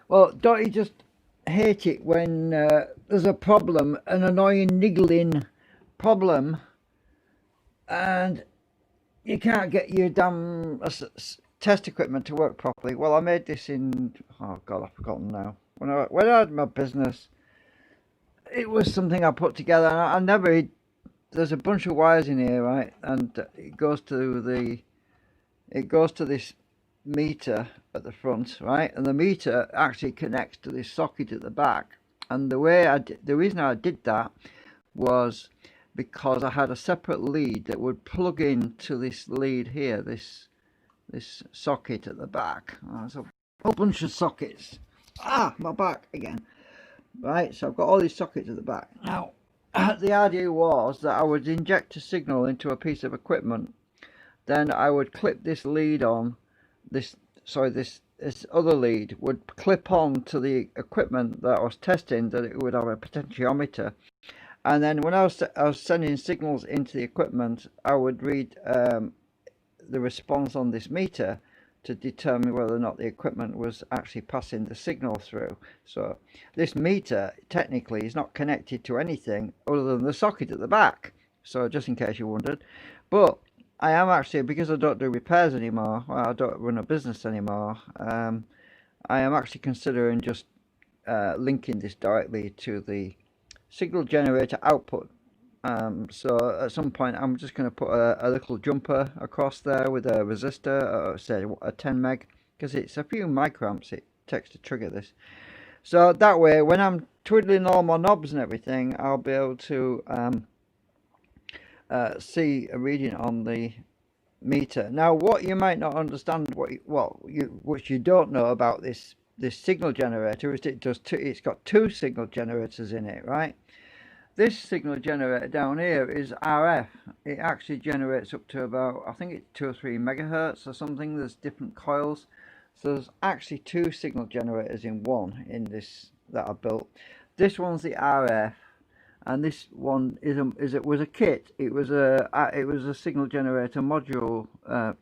Well, don't you just hate it when there's a problem, an annoying niggling problem, and you can't get your damn test equipment to work properly? Well, I made this in, oh God, I've forgotten now. When I had my business, it was something I put together, and I never. There's a bunch of wires in here, right, and it goes to this meter at the front, right, and the meter actually connects to this socket at the back. And the reason I did that was because I had a separate lead that would plug into this lead here, this socket at the back. There's a whole bunch of sockets. My back again. Right, so I've got all these sockets at the back. Now, the idea was that I would inject a signal into a piece of equipment. Then I would clip this lead on, this other lead would clip on to the equipment that I was testing, that it would have a potentiometer. And then when I was sending signals into the equipment, I would read the response on this meter to determine whether or not the equipment was actually passing the signal through. So this meter technically is not connected to anything other than the socket at the back. So just in case you wondered. But I am actually, because I don't do repairs anymore, well, I don't run a business anymore, I am actually considering just linking this directly to the signal generator output. So at some point I'm just going to put a little jumper across there with a resistor, say a 10 meg, because it's a few microamps it takes to trigger this. So that way, when I'm twiddling all my knobs and everything, I'll be able to see a reading on the meter. Now, what you might not understand, which you don't know about this signal generator, is it's got two signal generators in it, right? This signal generator down here is RF. It actually generates up to about, I think it's 2 or 3 megahertz or something. There's different coils. So there's actually two signal generators in one in this that I built. This one's the RF, and this one was a kit. It was a signal generator module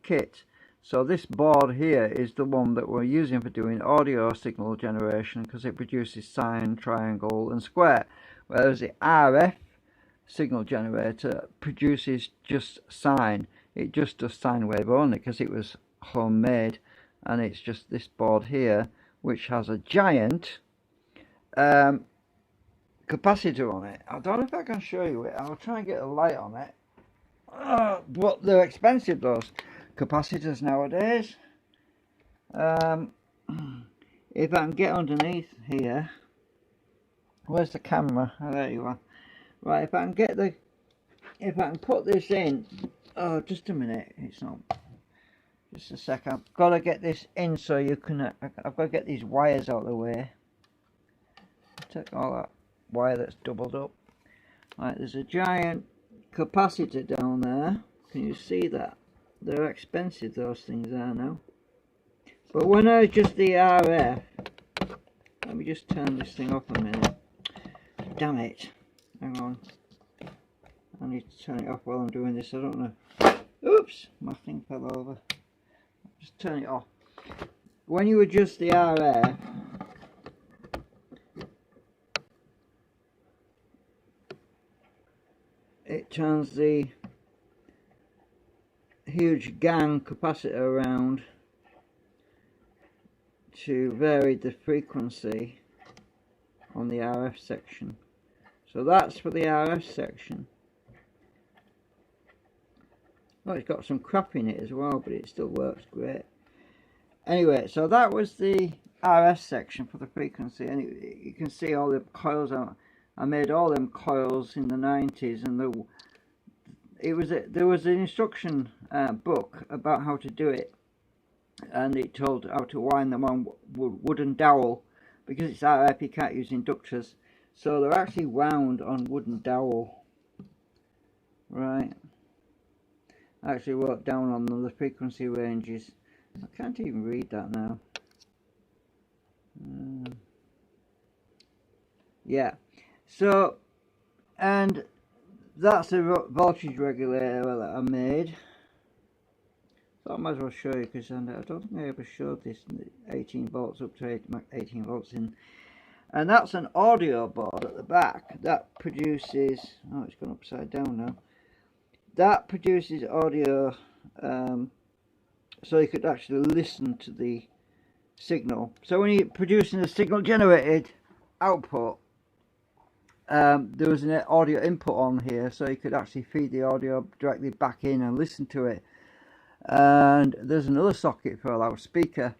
kit. So this board here is the one that we're using for doing audio signal generation, because it produces sine, triangle, and square. Whereas the RF signal generator produces just sine. It just does sine wave only, because it was homemade, and it's just this board here which has a giant capacitor on it. I don't know if I can show you it. I'll try and get a light on it. But they're expensive, those capacitors nowadays. If I can get underneath here. Where's the camera? Oh, there you are. Right, if I can put this in. Oh, just a minute. It's not. Just a sec. I've got to get this in so you can. I've got to get these wires out of the way. Take all that wire that's doubled up. Right, there's a giant capacitor down there. Can you see that? They're expensive, those things are now. But when I adjust the RF, let me just turn this thing off a minute. Damn it. Hang on. I need to turn it off while I'm doing this. I don't know. Oops, my thing fell over. Just turn it off. When you adjust the RF, it turns the huge gang capacitor around to vary the frequency on the RF section. So that's for the RF section. Oh, it's got some crap in it as well, but it still works great. Anyway, so that was the RF section for the frequency, and you can see all the coils. I made all them coils in the 90s, and there was an instruction book about how to do it, and it told how to wind them on wooden dowel. Because it's RF, you can't use inductors, so they're actually wound on wooden dowel. Right. I actually wrote down on them the frequency ranges. I can't even read that now. Yeah. So, and that's a voltage regulator that I made. So I might as well show you, because I don't think I ever showed this 18 volts up to 18 volts in. And that's an audio board at the back that produces, oh, it's gone upside down now. That produces audio, so you could actually listen to the signal. So when you're producing a signal generated output, there was an audio input on here, so you could actually feed the audio directly back in and listen to it. And there's another socket for a loudspeaker.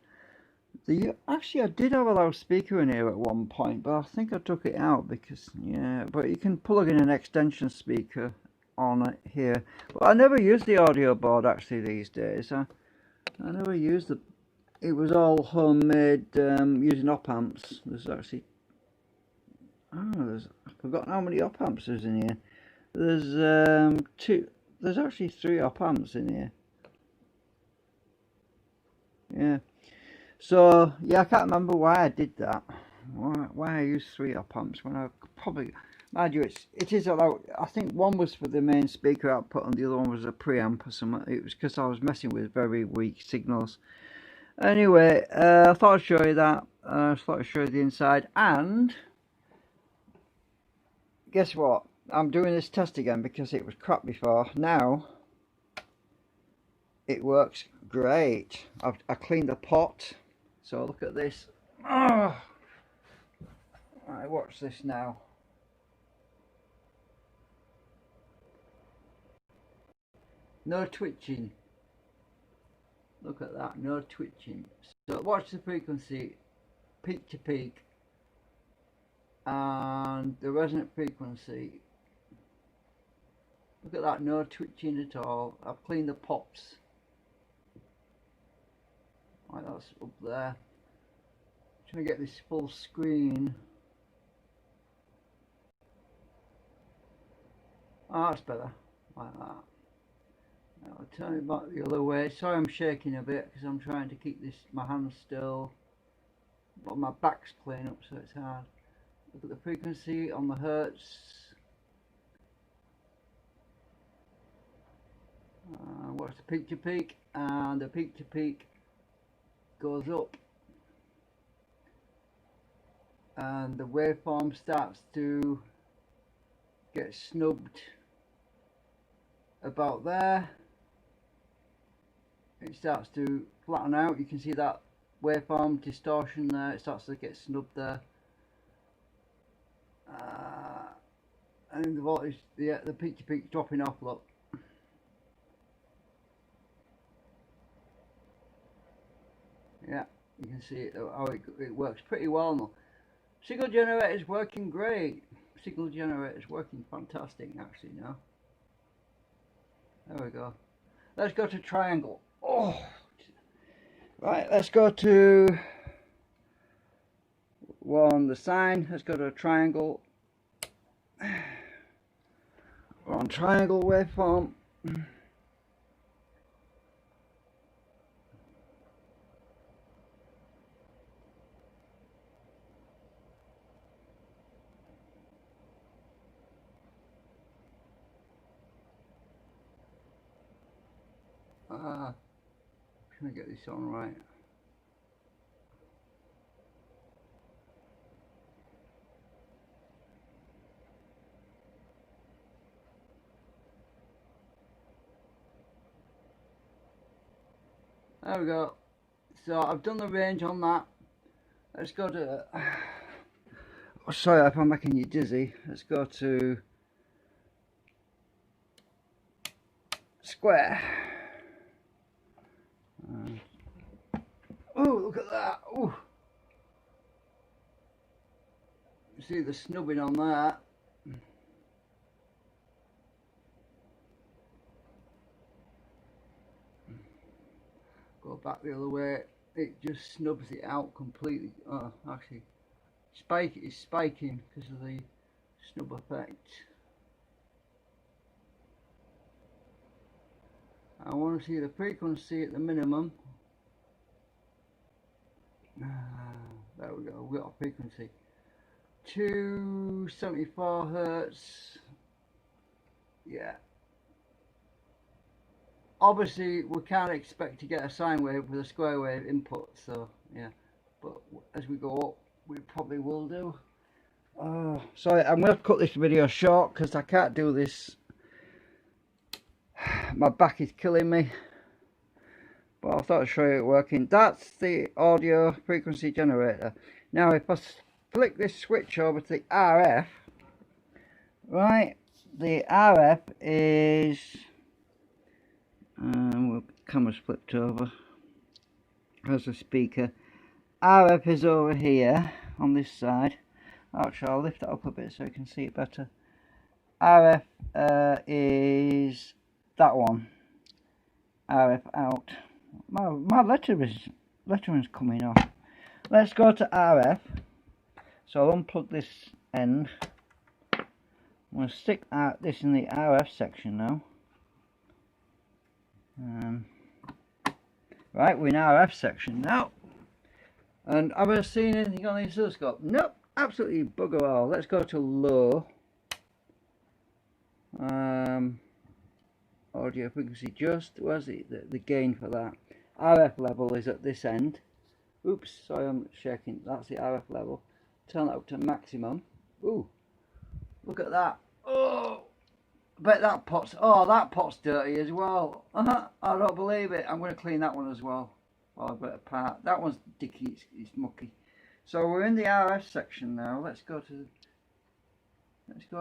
Actually, I did have a loudspeaker in here at one point, but I think I took it out because, yeah, but you can plug in an extension speaker on it here. But I never use the audio board actually these days. I never used it was all homemade using op amps. There's actually, I've forgotten how many op amps there's in here. There's actually 3 op amps in here. Yeah. So, yeah, I can't remember why I did that. Why I used 3 op amps when I probably, mind you, it is allowed. I think one was for the main speaker output and the other one was a preamp or something. It was because I was messing with very weak signals. Anyway, I thought I'd show you that. I thought I'd show you the inside. And guess what? I'm doing this test again because it was crap before. Now it works great. I cleaned the pot. So look at this. Oh. Right, watch this now. No twitching. Look at that, no twitching. So watch the frequency, peak to peak, and the resonant frequency. Look at that, no twitching at all. I've cleaned the pops. Right, that's up there. Trying to get this full screen. Oh, that's better, like that. Now I'll turn it back the other way. Sorry I'm shaking a bit because I'm trying to keep my hands still. But my back's clean up, so it's hard. Look at the frequency on the hertz. Watch the peak to peak, and the peak to peak goes up. And the waveform starts to get snubbed about there. It starts to flatten out. You can see that waveform distortion there. It starts to get snubbed there. And the voltage, the peak to peak dropping off. Look. Yeah, you can see how it works pretty well now. Signal generator is working great. Signal generator is working fantastic actually now. There we go. Let's go to triangle. Oh, right. Let's go to the sine. Let's go to a triangle. We're on triangle waveform. Trying to get this on right. There we go. So I've done the range on that. Let's go to. Oh, sorry if I'm making you dizzy. Let's go to square. Oh, look at that. Oh, you see the snubbing on that. Go back the other way. It just snubs it out completely. Oh, actually, it's spiking because of the snub effect. I want to see the frequency at the minimum. There we go, we've got a frequency 274 hertz. Yeah, obviously we can't expect to get a sine wave with a square wave input, so yeah, but as we go up we probably will do. Sorry, I'm going to cut this video short because I can't do this. My back is killing me, but I thought I'd show you it working. That's the audio frequency generator. Now if I flick this switch over to the RF, right, the RF is well, camera's flipped over. There's a speaker. RF is over here on this side. Actually, I'll lift it up a bit so you can see it better. RF is that one. RF out. My lettering's coming off. Let's go to RF. So I'll unplug this end. I'm going to stick this in the RF section now. Right, we're in RF section now. And have I seen anything on the oscilloscope? Nope, absolutely bugger all. Let's go to low. Audio frequency just. Where's the gain for that? RF level is at this end. Oops, sorry, I'm shaking. That's the RF level. Turn that up to maximum. Ooh, look at that. Oh, I bet that pot's. Oh, that pot's dirty as well. I don't believe it. I'm going to clean that one as well. Well, I've got a part. That one's dicky. It's mucky. So we're in the RF section now. Let's go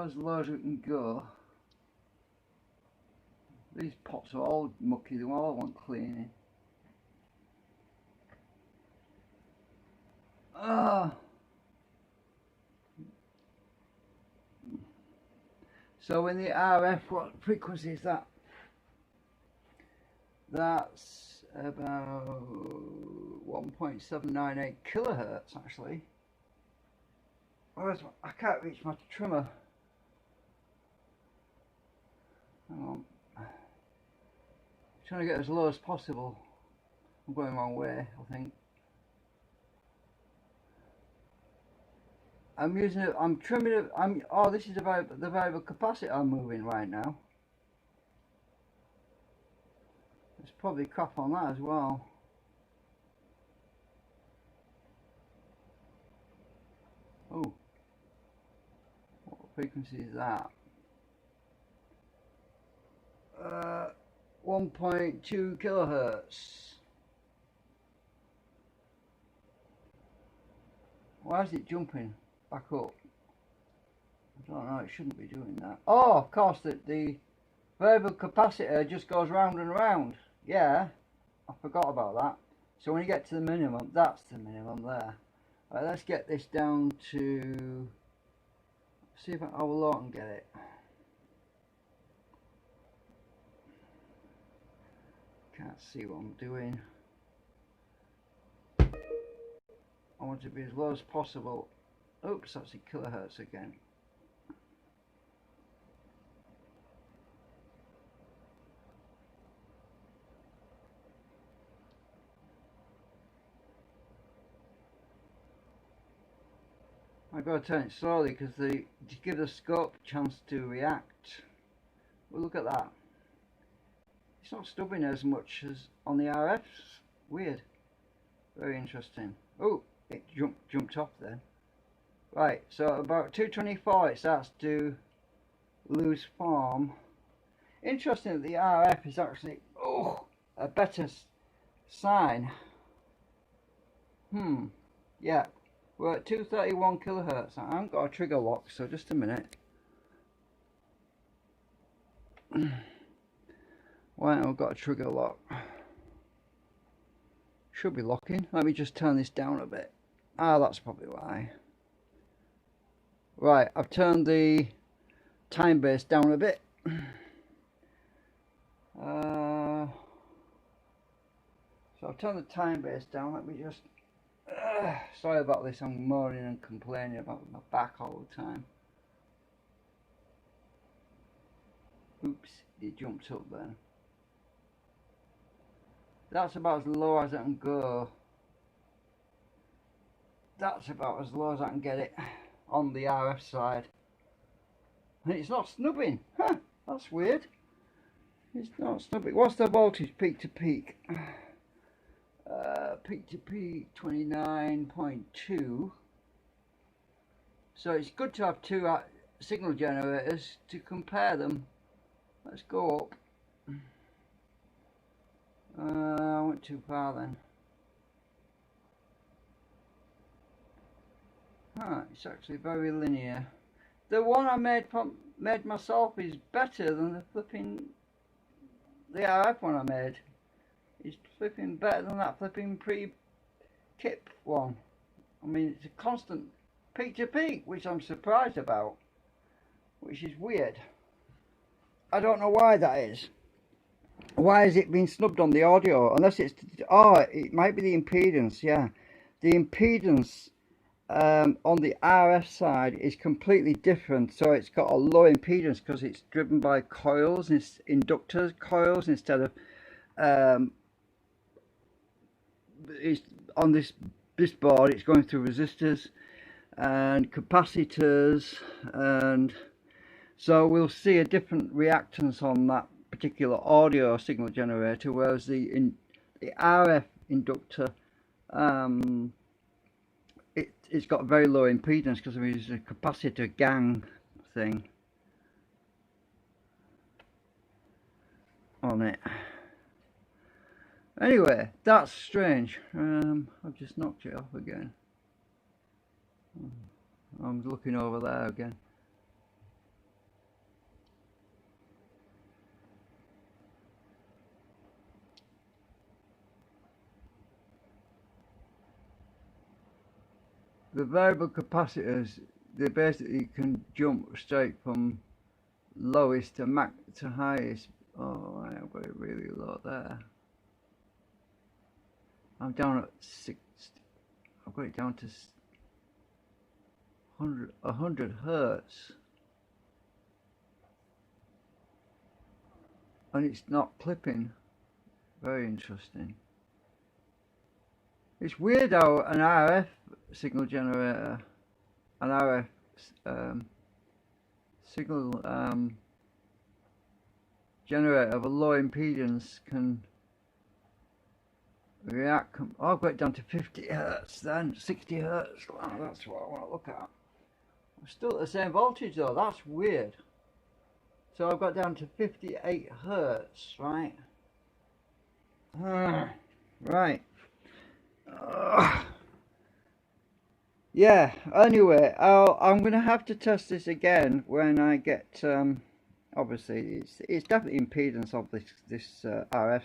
as low as we can go. These pots are all mucky. They all want cleaning. So in the RF, what frequency is that? That's about 1.798 kilohertz actually. I can't reach my trimmer. Hang on. I'm trying to get as low as possible. I'm going the wrong way, I think. I'm using it. I'm trimming it. Oh, this is about the variable capacitor I'm moving right now. There's probably crap on that as well. Oh, what frequency is that? 1.2 kilohertz. Why is it jumping back up? I don't know, it shouldn't be doing that. Oh, of course, the variable capacitor just goes round and round. Yeah, I forgot about that. So when you get to the minimum, that's the minimum there. Right, let's get this down to, see if how low I can get it. Can't see what I'm doing. I want it to be as low as possible. Oops, that's in kilohertz again. I've got to turn it slowly because to give the scope a chance to react. Well, look at that. It's not stubbing as much as on the RFs. Weird. Very interesting. Oh, it jumped off then. Right, so about 224 it starts to lose form. Interesting that the RF is actually a better sine. Yeah, we're at 231 kilohertz. I haven't got a trigger lock, so just a minute. Why haven't I got a trigger lock? Should be locking. Let me just turn this down a bit. Ah, that's probably why. Right, I've turned the time base down a bit. So I've turned the time base down. Let me just... sorry about this, I'm moaning and complaining about my back all the time. Oops, it jumped up then. That's about as low as I can go. That's about as low as I can get it on the RF side. And it's not snubbing. Huh, that's weird. It's not snubbing. What's the voltage peak to peak? Peak to peak 29.2. So it's good to have two signal generators to compare them. Let's go up. I went too far then. It's actually very linear. The one I made myself is better than the RF one I made. It's flipping better than that flipping pre-kip one. I mean, it's a constant peak to peak, which I'm surprised about, which is weird. I don't know why that is. Why has it been snubbed on the audio? Unless it's, it might be the impedance. Yeah, the impedance on the RF side is completely different. So it's got a low impedance because it's driven by coils, inductors coils, instead of it's on this board. It's going through resistors and capacitors, and so we'll see a different reactance on that particular audio signal generator, whereas the RF inductor, it's got very low impedance because there's a capacitor gang thing on it. Anyway, that's strange. I've just knocked it off again. I'm looking over there again. The variable capacitors, they basically can jump straight from lowest to max to highest. Oh, I've got it really low there. I'm down at 6. I've got it down to 100 hertz, and it's not clipping. Very interesting. It's weird how an RF signal generator, an RF signal generator of a low impedance can react. Oh, I've got it down to 50 hertz then, 60 hertz. Wow, that's what I want to look at. I'm still at the same voltage though. That's weird. So I've got down to 58 hertz, right? Right. Yeah, anyway, I'm going to have to test this again when I get, obviously it's definitely impedance of this RF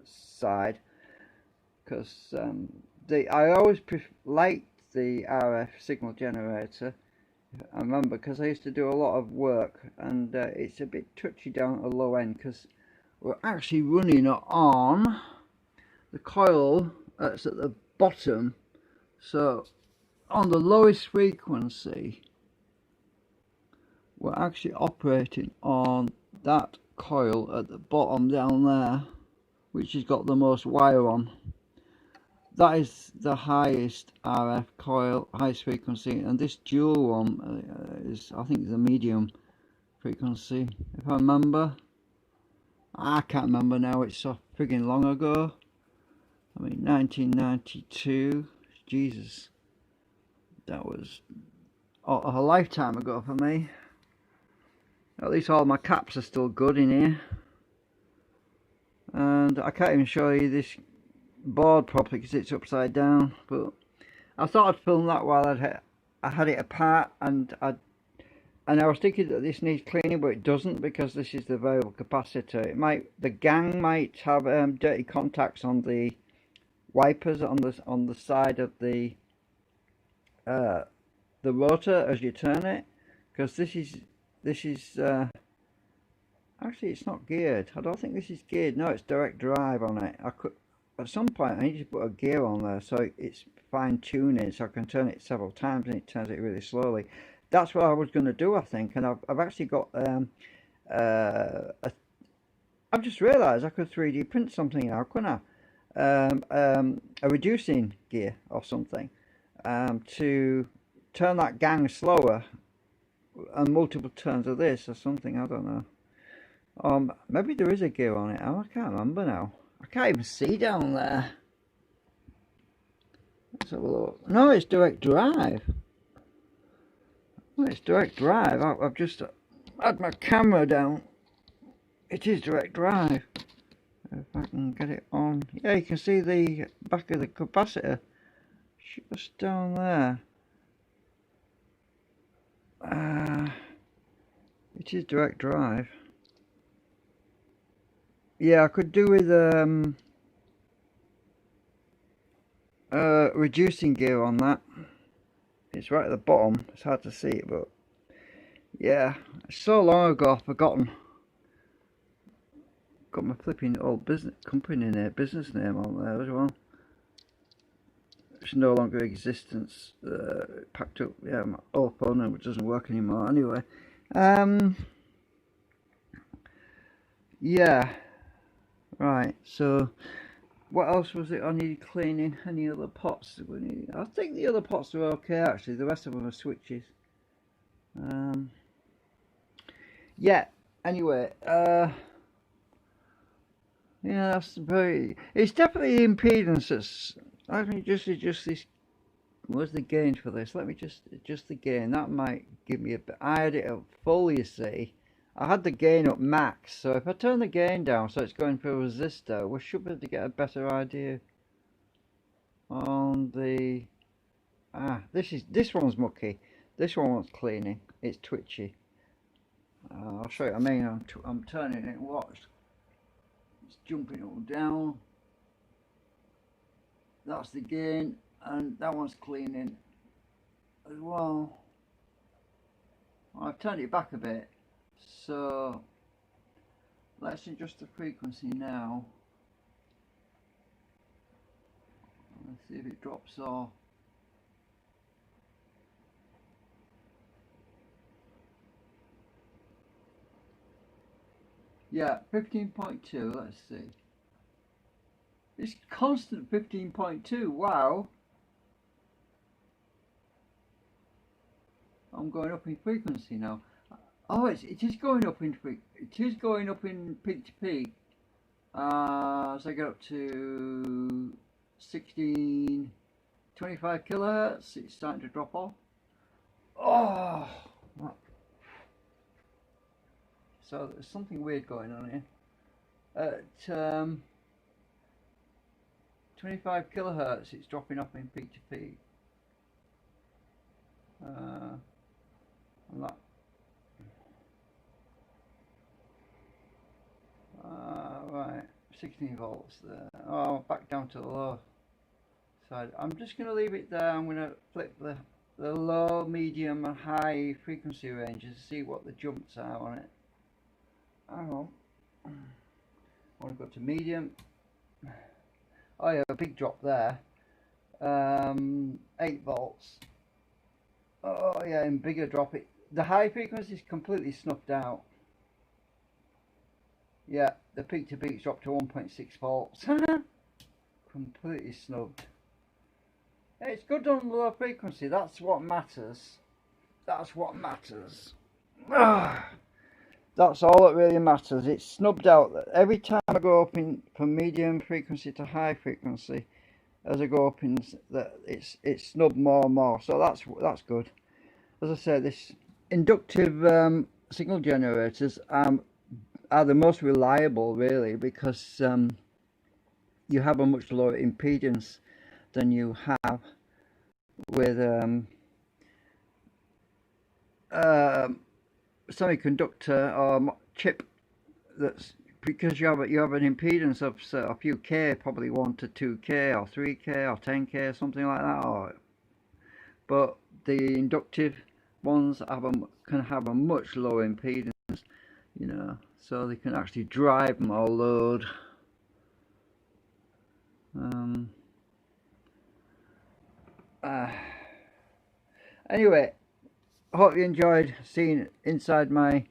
side, because I always liked the RF signal generator. I remember, because I used to do a lot of work, and it's a bit touchy down at the low end because we're actually running on the coil that's at the bottom. So on the lowest frequency, we're actually operating on that coil at the bottom down there, which has got the most wire on. That is the highest RF coil, highest frequency, and this dual one is, I think, the medium frequency, if I remember. I can't remember now, it's so friggin' long ago. I mean, 1992, Jesus, that was a lifetime ago for me. At least all my caps are still good in here. And I can't even show you this board properly because it's upside down, but I thought I'd film that while I had it apart, and I was thinking that this needs cleaning, but it doesn't, because this is the variable capacitor. The gang might have dirty contacts on the wipers on the side of the rotor as you turn it, because this is actually, it's not geared. I don't think this is geared. No, it's direct drive on it. At some point I need to put a gear on there so it's fine tuning, so I can turn it several times and it turns it really slowly. That's what I was going to do, I think, and I've actually got I've just realised I could 3D print something now, couldn't I? A reducing gear or something to turn that gang slower, and multiple turns of this or something, I don't know. Maybe there is a gear on it. Oh, I can't remember now. I can't even see down there. Let's have a look. No, it's direct drive. Well, it's direct drive. I've just had my camera down. It is direct drive. If I can get it on. Yeah, you can see the back of the capacitor. Just down there. It is direct drive. Yeah, I could do with reducing gear on that. It's right at the bottom. It's hard to see it, but yeah, it's so long ago I've forgotten. Got my flipping old business company name, business name on there as well. It's no longer in existence. Packed up. Yeah, my old phone number doesn't work anymore. Anyway, yeah, right. So, what else was it I needed cleaning? Any other pots that we need? I think the other pots are okay actually. The rest of them are switches. Yeah. Anyway, yeah, that's very. It's definitely impedance. That's. Let me just adjust this. Where's the gain for this? Let me just adjust the gain. That might give me a bit. I had it up full, you see. I had the gain up max, so if I turn the gain down so it's going for a resistor, we should be able to get a better idea on the. This one's mucky. This one wants cleaning. It's twitchy. I'll show you what I mean. I'm turning it. Watch. It's jumping all down. That's the gain, and that one's cleaning as well. I've turned it back a bit, so let's adjust the frequency now. Let's see if it drops off. Yeah, 15.2, let's see. It's constant 15.2, wow. I'm going up in frequency now. Oh, it is going up in peak to peak. So I get up to 25 kilohertz. It's starting to drop off. Oh, so there's something weird going on here. At 25 kilohertz, it's dropping off in peak to peak. Right, 16 volts there. Oh, back down to the low side. I'm just going to leave it there. I'm going to flip the low, medium and high frequency ranges to see what the jumps are on it. Hang on. I want to go to medium. Oh yeah, a big drop there. 8 volts. Oh yeah, and bigger drop. The high frequency is completely snuffed out. Yeah, the peak to peak dropped to 1.6 volts. Completely snubbed. Yeah, it's good on low frequency. That's what matters. That's what matters. That's all that really matters. It's snubbed out. Every time I go up in from medium frequency to high frequency, as I go up in, it's snubbed more and more. So that's good. As I say, this inductive signal generators are the most reliable, really, because you have a much lower impedance than you have with semiconductor or chip. That's because you have an impedance of a few k, probably 1 to 2k or 3k or 10k, something like that. But the inductive ones can have a much lower impedance, you know, so they can actually drive more load. Anyway, I hope you enjoyed seeing inside my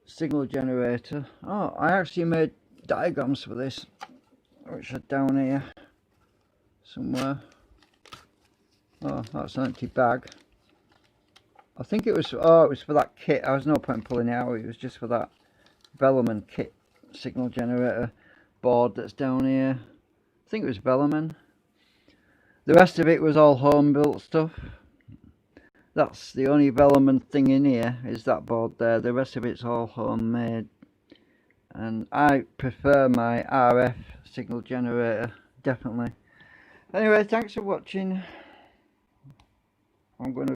signal generator. Oh, I actually made diagrams for this, which are down here somewhere. Oh, that's an empty bag. I think it was, oh, it was for that kit. I was no point in pulling it out, it was just for that Velleman kit signal generator board that's down here. I think it was Velleman. The rest of it was all home built stuff. That's the only Velleman thing in here, is that board there. The rest of it's all homemade. And I prefer my RF signal generator, definitely. Anyway, thanks for watching. I'm going to